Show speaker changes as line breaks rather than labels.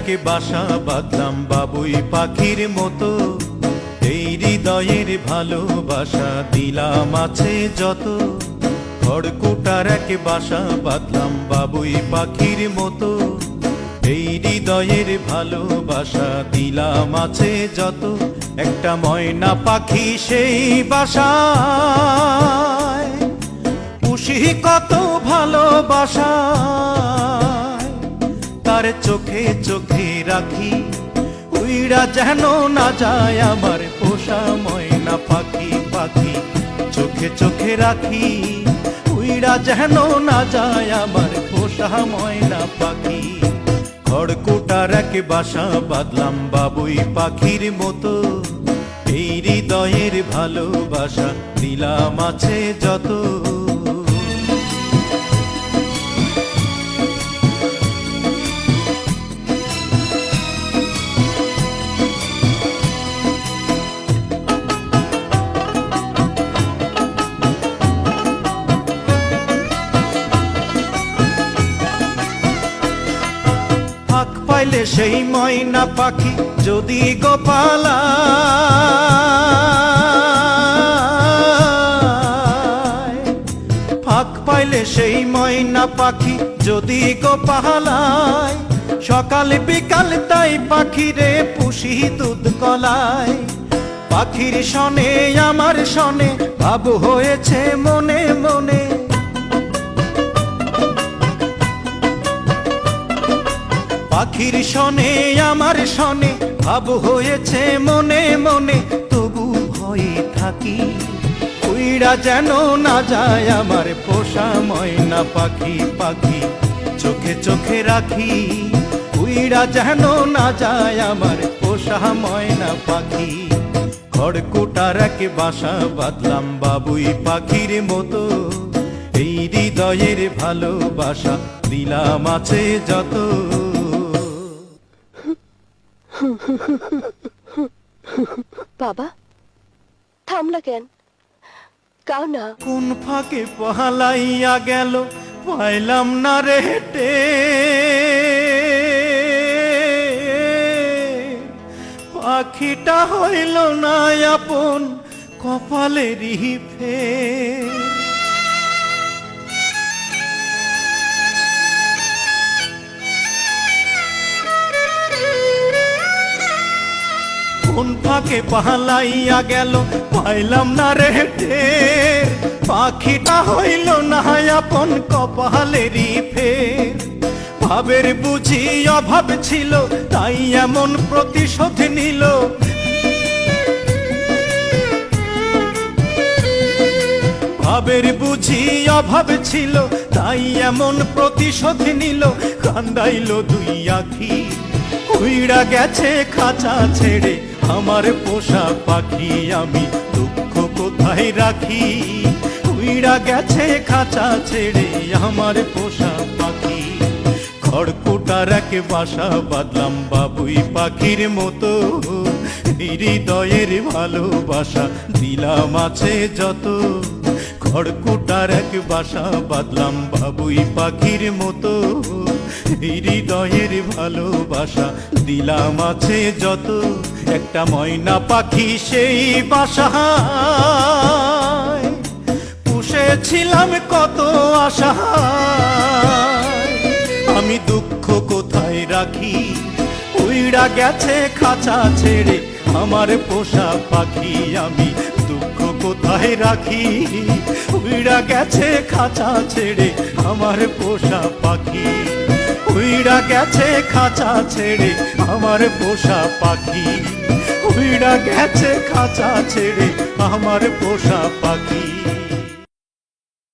একে বাসা বাঁধলাম বাবুই পাখির মতো, এই হৃদয়ের ভালোবাসা দিলাম আছে যত। খড়কুটার একে বাসা বাঁধলাম বাবুই পাখির মতো, এই হৃদয়ের ভালোবাসা দিলাম আছে যত। একটা ময়না পাখি সেই বাসায় পুষি কত ভালোবাসা, তার চোখে চোখে রাখি উইরা যেন না যায় আমার পোষা ময়না পাখি। পাখি চোখে চোখে রাখি উইরা যেন না যায় আমার পোষা ময়না পাখি। খড়কুটার একে বাসা বাঁধলাম বাবুই পাখির মতো, এই হৃদয়ের ভালোবাসা দিলাম আছে যত। ফাঁক পাইলে সেই ময়না পাখি যদি গোপালা, ফাঁক পাইলে সেই ময়না পাখি যদি গোপালায়, সকাল বিকাল তাই পাখিরে পুষি দুধ কলায়। পাখির শনে আমার শনে ভাব হয়েছে মনে মনে, পাখির শনে আমার শনে ভাব হয়েছে মনে মনে। তবু ভয়ে থাকি উইরা যেন না যায় আমার পোষা ময়না পাখি। পাখি চোখে চোখে রাখি উইরা যেন না যায় আমার পোষা ময়না পাখি। খড়কুটার একে বাসা বাঁধলাম বাবুই পাখির মতো, এই হৃদয়ের ভালোবাসা দিলাম আছে যত।
বাবা থামলা কেন? কাও না।
কোন ফাঁকে পালাইয়া গেল পাইলাম না রে হেটে, পাখিটা হইল না আপন কপালেরই ফের। কোন ফাঁকে পালাইয়া গেল পাইলাম না রে টের, পাখিটা হইল না আপন কপালেরই ফের। ভাবের বুঝি অভাব ছিল তাই এমন প্রতিশোধ নিল, ভাবের বুঝি অভাব ছিল তাই এমন প্রতিশোধ নিল। কান্দাইল দুই আখি উইড়া গেছে খাঁচা ছেড়ে আমার পোষা পাখি, আমি দুঃখ কোথায় রাখি। উইড়া গেছে খাঁচা ছেড়ে আমার পোষা পাখি। খড়কুটার একে বাসা বাঁধলাম বাবুই পাখির মতো, হৃদয়ের ভালোবাসা দিলাম আছে যত। খড়কুটার এক বাসা বাঁধলাম বাবুই পাখির মতো, হৃদয়ের ভালোবাসা দিলাম আছে যত। একটা ময়না পাখি সেই বাসায় পুষেছিলাম কত আশা, আমি দুঃখ কোথায় রাখি উইড়া গেছে খাঁচা ছেড়ে আমার পোষা পাখি। আমি দুঃখ কোথায় রাখি উইড়া গেছে খাঁচা ছেড়ে আমার পোষা পাখি। উইড়া গেছে খাঁচা ছেড়ে আমার পোষা পাখি, উইড়া গেছে খাঁচা ছেড়ে আমার পোষা পাখি।